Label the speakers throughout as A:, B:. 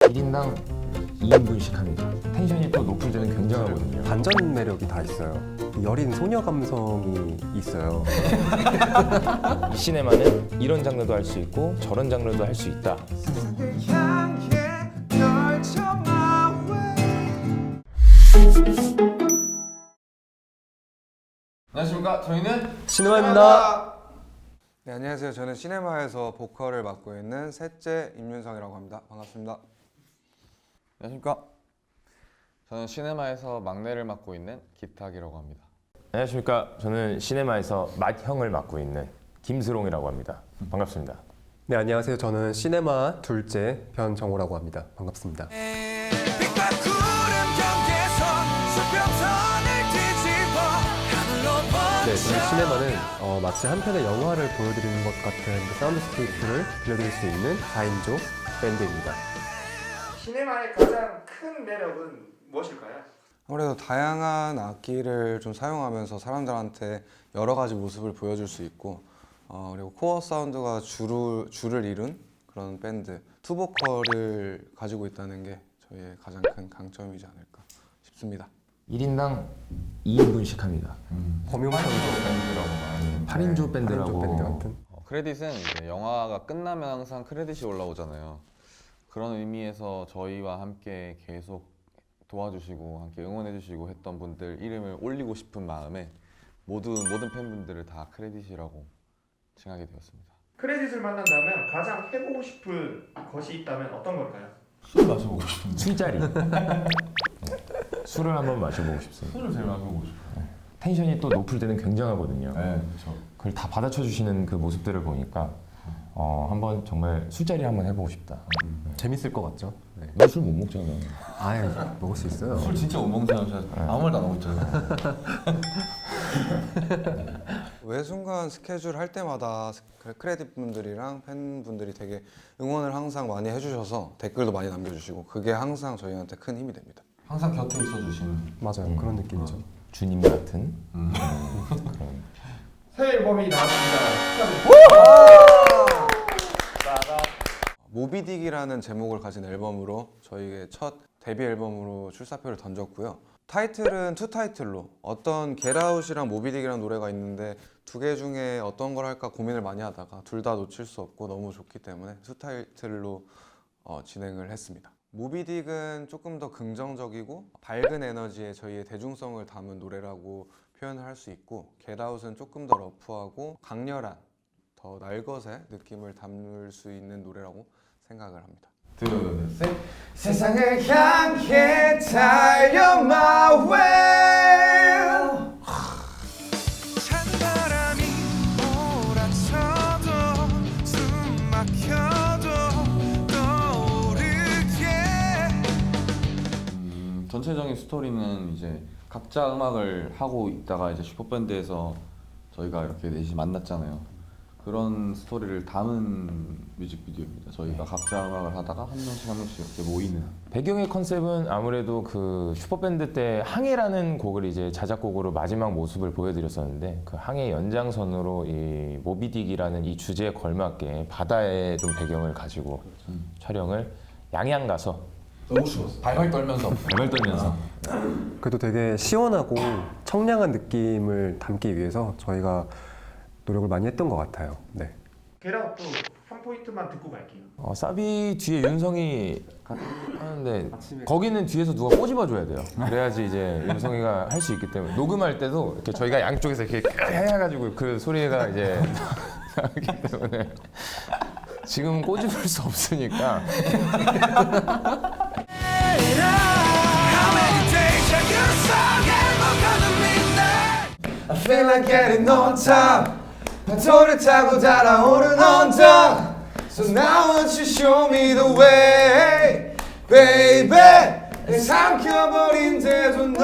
A: 1인당 2인분씩 합니다. 텐션이 또 높을 때는 굉장하거든요.
B: 반전 매력이 다 있어요. 여린 소녀 감성이 있어요.
A: 이 시네마는 이런 장르도 할 수 있고 저런 장르도 할 수 있다.
C: 안녕하십니까. 저희는
B: 시네마입니다.
D: 네, 안녕하세요. 저는 시네마에서 보컬을 맡고 있는 셋째 임윤성이라고 합니다. 반갑습니다.
C: 안녕하십니까. 저는 시네마에서 막내를 맡고 있는 기탁이라고 합니다.
A: 안녕하십니까. 저는 시네마에서 맏형을 맡고 있는 김스롱이라고 합니다. 반갑습니다.
B: 네, 안녕하세요. 저는 시네마 둘째 변정호라고 합니다. 반갑습니다.
E: 네,
B: 저희 시네마는 마치 한 편의 영화를 보여드리는 것 같은 그 사운드스케이프를 들려드릴 수 있는 4인조 밴드입니다.
F: 시네마의 가장 큰 매력은 무엇일까요?
D: 아무래도 다양한 악기를 좀 사용하면서 사람들한테 여러 가지 모습을 보여줄 수 있고 그리고 코어 사운드가 줄을 이룬 그런 밴드 투보컬을 가지고 있다는 게 저희의 가장 큰 강점이지 않을까 싶습니다.
A: 1인당 2인분씩 합니다.
B: 범용성도
C: 밴드라고
A: 8인조 밴드라고.
B: 8인조 밴드 같은.
C: 크레딧은 이제 영화가 끝나면 항상 크레딧이 올라오잖아요. 그런 의미에서 저희와 함께 계속 도와주시고 함께 응원해주시고 했던 분들 이름을 올리고 싶은 마음에 모든 팬분들을 다 크레딧이라고 칭하게 되었습니다.
F: 크레딧을 만난다면 가장 해보고 싶은 것이 있다면 어떤 걸까요?
C: 술 마셔보고 싶은데.
A: 술자리. 네. 술을 한번 마셔보고 싶습니다.
C: 술을 제일 마셔보고 싶어요.
A: 텐션이 또 높을 때는 굉장하거든요.
C: 네, 그렇죠.
A: 그걸 다 받아쳐 주시는 그 모습들을 보니까 한번 정말 술자리 한번 해보고 싶다.
B: 재밌을 것 같죠? 네.
A: 너 술 못 먹잖아.
B: 아예 먹을 수 있어요.
C: 술 진짜 못 먹는 사람 진짜 아무 말도 안 하고 있잖아요.
D: 외순간 스케줄 할 때마다 크레딧 분들이랑 팬분들이 되게 응원을 항상 많이 해주셔서 댓글도 많이 남겨주시고 그게 항상 저희한테 큰 힘이 됩니다.
C: 항상 곁에 있어주시는.
B: 맞아요. 그런 느낌이죠.
A: 주님 같은.
F: 새 앨범이 나왔습니다. 축하드립니다.
D: 모비딕이라는 제목을 가진 앨범으로 저희의 첫 데뷔 앨범으로 출사표를 던졌고요. 타이틀은 투 타이틀로 어떤 겟아웃이랑 모비딕이라는 노래가 있는데 두 개 중에 어떤 걸 할까 고민을 많이 하다가 둘 다 놓칠 수 없고 너무 좋기 때문에 투 타이틀로 진행을 했습니다. 모비딕은 조금 더 긍정적이고 밝은 에너지에 저희의 대중성을 담은 노래라고 표현을 할 수 있고 겟아웃은 조금 더 러프하고 강렬한 더 날것의 느낌을 담을 수 있는 노래라고 생각을 합니다.
C: 둘, 셋.
E: 세상을 향해 달려 my way 찬바람이 몰아쳐도 숨 막혀도 떠오르게
C: 전체적인 스토리는 이제 각자 음악을 하고 있다가 이제 슈퍼밴드에서 저희가 이렇게 넷이 만났잖아요. 그런 스토리를 담은 뮤직비디오입니다. 저희가 각자 음악을 하다가 한 명씩 이렇게 모이는.
A: 배경의 컨셉은 아무래도 그 슈퍼밴드 때 항해라는 곡을 이제 자작곡으로 마지막 모습을 보여드렸었는데 그 항해 연장선으로 이 모비딕이라는 이 주제에 걸맞게 바다의 좀 배경을 가지고 촬영을 양양 가서
C: 너무 추웠어. 발발 떨면서.
A: 발발 떨면서
B: 그래도 되게 시원하고 청량한 느낌을 담기 위해서 저희가 노력을 많이 했던 것 같아요. 네.
F: 게라웃도 한 포인트만 듣고 갈게요.
A: 사비 뒤에 윤성이 하는데 거기는 뒤에서 누가 꼬집어 줘야 돼요. 그래야지 이제 윤성이가 할 수 있기 때문에 녹음할 때도 이렇게 저희가 양쪽에서 이렇게 해가지고 그 소리가 이제 나기 때문에 지금 꼬집을 수 없으니까
E: I feel like getting on top 파도를 타고 달아오른 언덕 So now won't you show me the way Baby 내 삼켜버린데도 넌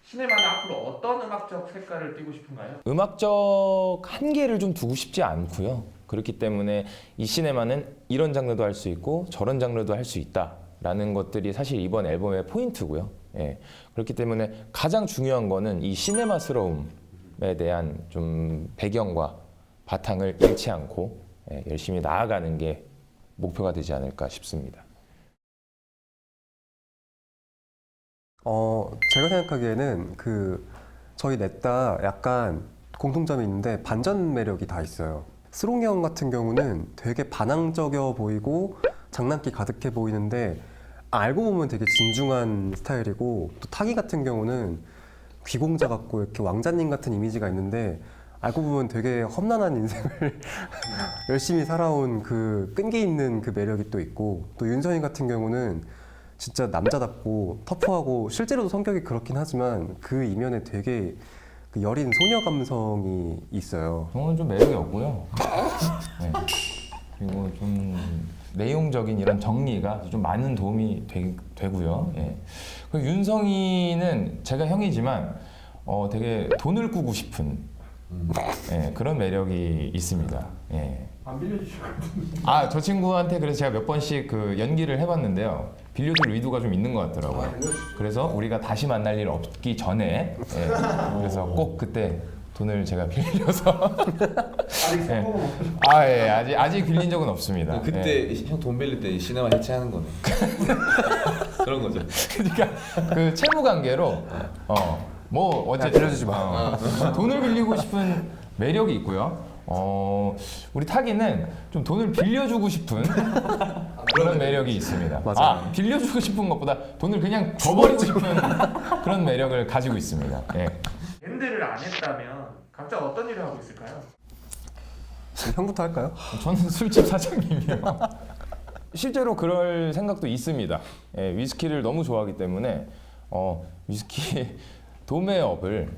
F: 시네마는 앞으로 어떤 음악적 색깔을 띠고 싶은가요?
A: 음악적 한계를 좀 두고 싶지 않고요. 그렇기 때문에 이 시네마는 이런 장르도 할 수 있고 저런 장르도 할 수 있다라는 것들이 사실 이번 앨범의 포인트고요. 예. 그렇기 때문에 가장 중요한 거는 이 시네마스러움에 대한 좀 배경과 바탕을 잃지 않고 열심히 나아가는 게 목표가 되지 않을까 싶습니다.
B: 제가 생각하기에는 저희 넷 다 약간 공통점이 있는데 반전 매력이 다 있어요. 스롱이 형 같은 경우는 되게 반항적이어 보이고 장난기 가득해 보이는데 알고 보면 되게 진중한 스타일이고, 또 타기 같은 경우는 귀공자 같고 이렇게 왕자님 같은 이미지가 있는데 알고 보면 되게 험난한 인생을 열심히 살아온 그 끈기 있는 그 매력이 또 있고, 또 윤성이 같은 경우는 진짜 남자답고 터프하고 실제로도 성격이 그렇긴 하지만 그 이면에 되게 그 여린 소녀 감성이 있어요.
A: 저는 좀 매력이 없고요. 네. 그리고 좀 내용적인 이런 정리가 좀 많은 도움이 되고요. 예. 그리고 윤성이는 제가 형이지만 되게 돈을 꾸고 싶은 예, 그런 매력이 있습니다. 예.
F: 안 빌려주실 것 같은데.
A: 저 친구한테 그래서 제가 몇 번씩 그 연기를 해봤는데요. 빌려줄 의도가 좀 있는 것 같더라고요. 그래서 우리가 다시 만날 일 없기 전에 예, 그래서 꼭 그때 돈을 제가 빌려서
F: 아직
A: 예.
F: 성공은 못
A: 예, 아직 빌린 적은 없습니다. 예.
C: 그때 형 돈 빌릴 때 시네마 해체하는 거네. 그런 거죠.
A: 그러니까 그 채무 관계로 뭐 어쨌든
B: 빌려주지 마.
A: 돈을 빌리고 싶은 매력이 있고요. 우리 타기는 좀 돈을 빌려주고 싶은 그런 매력이 있습니다.
B: 맞아요.
A: 빌려주고 싶은 것보다 돈을 그냥 줘버리고 싶은 그런 매력을 가지고 있습니다. 예.
F: 밴드를 안 했다면 각자 어떤 일을 하고 있을까요?
B: 형부터 할까요?
A: 저는 술집 사장님이요. 실제로 그럴 생각도 있습니다. 예, 위스키를 너무 좋아하기 때문에 위스키 도매업을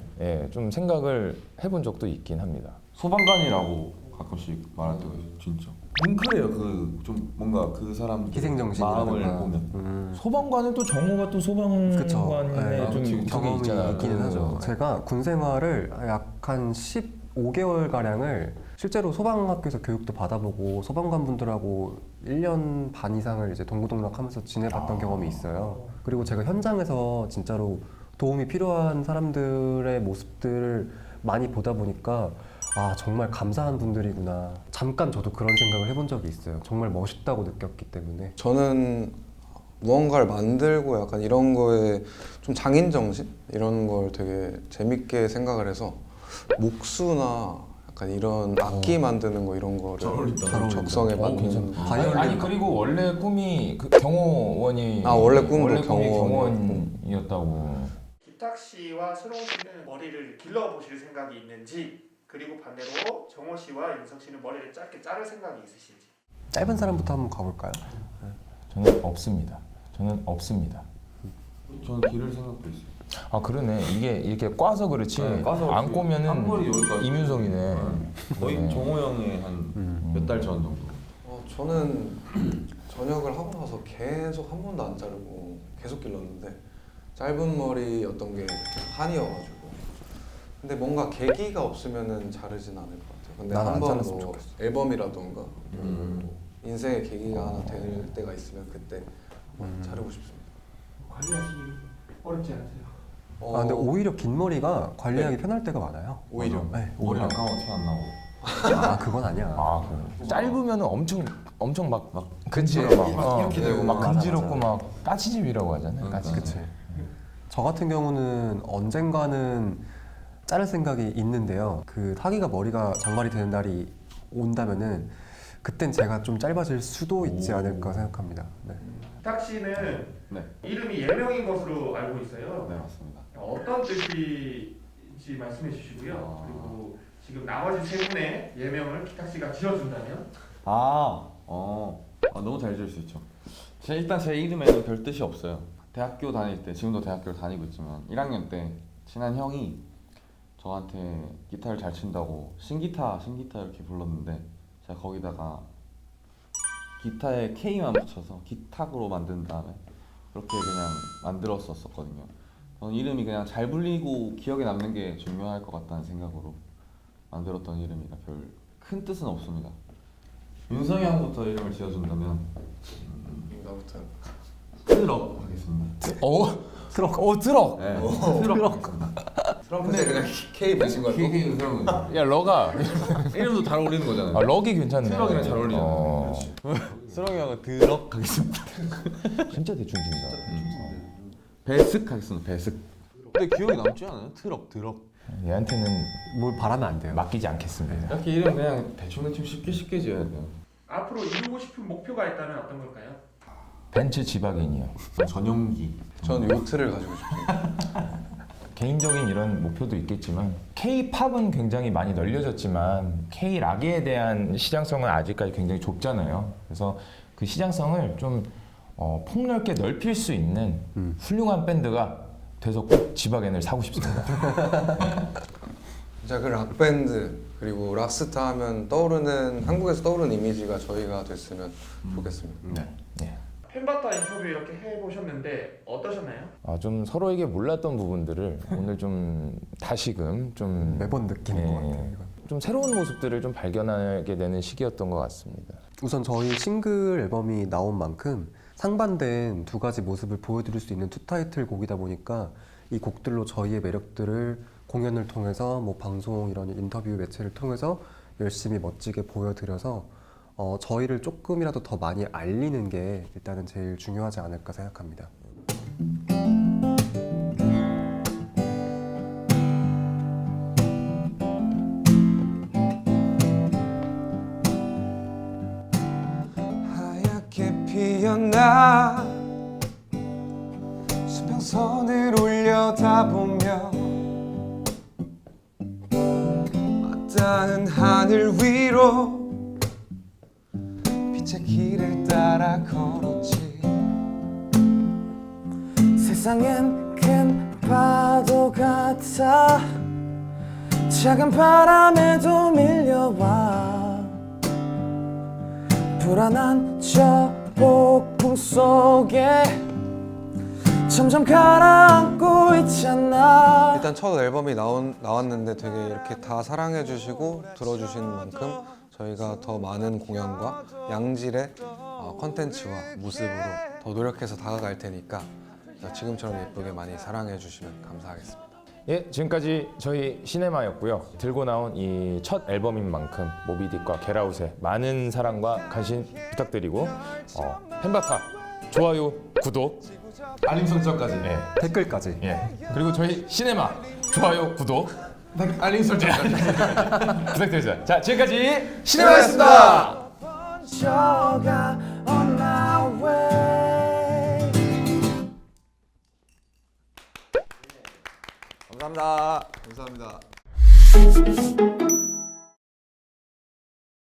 A: 좀 생각을 해본 적도 있긴 합니다.
C: 소방관이라고 가끔씩 말할 때가 있어요. 진짜. 뭉클해요. 그 좀 뭔가 그 사람
B: 희생정신이라든가.
C: 마음을 보면.
A: 소방관은 또 정호가 또
B: 그쵸.
A: 소방관에
B: 네,
A: 좀
C: 그치,
A: 그게
C: 경험이
A: 있잖아요.
B: 있기는 하죠. 제가 군 생활을 약 한 15개월 가량을 실제로 소방학교에서 교육도 받아보고 소방관 분들하고 1년 반 이상을 이제 동고동락하면서 지내봤던 경험이 있어요. 그리고 제가 현장에서 진짜로 도움이 필요한 사람들의 모습들을 많이 보다 보니까 정말 감사한 분들이구나. 잠깐 저도 그런 생각을 해본 적이 있어요. 정말 멋있다고 느꼈기 때문에.
D: 저는 무언가를 만들고 약간 이런 거에 좀 장인 정신 이런 걸 되게 재밌게 생각을 해서 목수나 약간 이런 악기 만드는 거 이런 거를 적성에 맞는.
A: 아니 그리고 원래 꿈이 그 경호원이
D: 원래 꿈이
A: 경호원이었다고.
F: 기탁 씨와 스롱 씨는 머리를 길러 보실 생각이 있는지, 그리고 반대로 정호 씨와 윤석 씨는 머리를 짧게 자를 생각이 있으신지.
B: 짧은 사람부터 한번 가볼까요?
A: 저는 없습니다.
C: 저는 기를 생각도 있어요.
A: 그러네. 이게 이렇게 꽈서 그렇지.
C: 꽈서
A: 안 꼬면은
C: 한벌이 여기까지.
A: 이문성이네.
C: 거의
A: 네.
C: 정호 형의 한 몇 달 전 정도.
D: 저는 전역을 하고 나서 계속 한 번도 안 자르고 계속 길렀는데 짧은 머리였던 게 한이어가지고. 근데 뭔가 계기가 없으면은 자르진 않을 것 같아요. 근데
B: 나는 안
D: 한번
B: 잘랐으면
D: 뭐
B: 좋겠어.
D: 앨범이라던가 인생의 계기가 하나 될 때가 있으면 그때 자르고 싶습니다.
F: 관리하시기 어렵지 않으세요?
B: 근데 오히려 긴 머리가 관리하기 편할 때가 많아요.
D: 오히려?
B: 네,
C: 머리
B: 오히려.
C: 안 감아도 티 안 나고.
B: 그건 아니야.
A: 짧으면은 엄청 막
B: 그치.
A: 이렇게 되고 막
B: 맞아,
A: 간지럽고
B: 맞아.
A: 막 까치집이라고 하잖아요. 까치집.
B: 그치. 저 같은 경우는 언젠가는 자를 생각이 있는데요. 그 타기가 머리가 장발이 되는 날이 온다면은 그땐 제가 좀 짧아질 수도 있지 않을까 생각합니다. 네.
F: 기탁 씨는
C: 네.
F: 이름이 예명인 것으로 알고 있어요.
C: 네 맞습니다.
F: 어떤 뜻인지 말씀해 주시고요. 그리고 지금 나머지 세 분의 예명을 기탁 씨가 지어준다면?
C: 너무 잘 지을 수 있죠. 일단 제 이름에는 별 뜻이 없어요. 대학교 다닐 때, 지금도 대학교를 다니고 있지만 1학년 때 친한 형이 저한테 기타를 잘 친다고 신기타 이렇게 불렀는데 제가 거기다가 기타에 K만 붙여서 기탁으로 만든 다음에 그렇게 그냥 만들었었거든요. 저는 이름이 그냥 잘 불리고 기억에 남는 게 중요할 것 같다는 생각으로 만들었던 이름이라 별 큰 뜻은 없습니다. 윤성이 형부터 이름을 지어준다면
D: 나부터.
C: 트럭 하겠습니다.
A: 트럭. 트럭.
C: 네, 트럭 하겠습니다.
E: 트럼프 때 그냥 K 붙인 거고.
A: 야 러가
E: 이름도 잘 어울리는 거잖아요.
A: 아 럭이 괜찮네.
E: 트럭이랑 잘 어울리잖아요.
C: 수렁이 형은 드럭 하겠습니다.
A: 진짜 대충 진다.
C: 배슥 하겠습니다. 배슥. 근데 기억이 남지 않아요? 트럭, 드럭.
A: 얘한테는
B: 뭘 바라면 안 돼요.
A: 맡기지 않겠습니다.
C: 이렇게 이름 그냥 대충 쉽게 지어야 돼요.
F: 앞으로 이루고 싶은 목표가 있다면 어떤 걸까요?
A: 벤츠 지박인이요.
C: 전용기.
D: 전 요트를 가지고 싶습니다.
A: 개인적인 이런 목표도 있겠지만 K-팝은 굉장히 많이 널려졌지만 K-락에 대한 시장성은 아직까지 굉장히 좁잖아요. 그래서 그 시장성을 좀 폭넓게 넓힐 수 있는 훌륭한 밴드가 돼서 꼭 지박엔을 사고 싶습니다.
D: 진짜 그 락밴드 그리고 락스타 하면 떠오르는 한국에서 떠오르는 이미지가 저희가 됐으면 좋겠습니다.
A: 네.
F: 팬바타 인터뷰 이렇게 해보셨는데 어떠셨나요?
A: 좀 서로에게 몰랐던 부분들을 오늘 좀 다시금 좀
B: 매번 느끼는 것 같아요. 이건.
A: 좀 새로운 모습들을 좀 발견하게 되는 시기였던 것 같습니다.
B: 우선 저희 싱글 앨범이 나온 만큼 상반된 두 가지 모습을 보여드릴 수 있는 투 타이틀 곡이다 보니까 이 곡들로 저희의 매력들을 공연을 통해서 뭐 방송 이런 인터뷰 매체를 통해서 열심히 멋지게 보여드려서 저희를 조금이라도 더 많이 알리는 게 일단은 제일 중요하지 않을까 생각합니다.
E: 하얗게 피어나 수평선을 올려다보며 맞닿은 하늘 위로 빛의 길을 따라 걸었지. 세상은 큰 파도 같아 작은 바람에도 밀려와 불안한 저 폭풍 속에 점점 가라앉고 있잖아.
D: 일단 첫 앨범이 나왔는데 되게 이렇게 다 사랑해 주시고 들어주시는 만큼 저희가 더 많은 공연과 양질의 컨텐츠와 모습으로 더 노력해서 다가갈 테니까 지금처럼 예쁘게 많이 사랑해 주시면 감사하겠습니다.
A: 예, 지금까지 저희 시네마였고요. 들고 나온 이 첫 앨범인 만큼 모비딕과 겟아웃에 많은 사랑과 관심 부탁드리고 팬바타 좋아요, 구독,
E: 알림 설정까지.
A: 예,
B: 댓글까지.
A: 예. 그리고 저희 시네마 좋아요, 구독,
E: 알림 설정까지.
A: 부탁드립니다. 자, 지금까지
E: 시네마였습니다.
F: 번져가 on my way.
C: 감사합니다.
E: 감사합니다.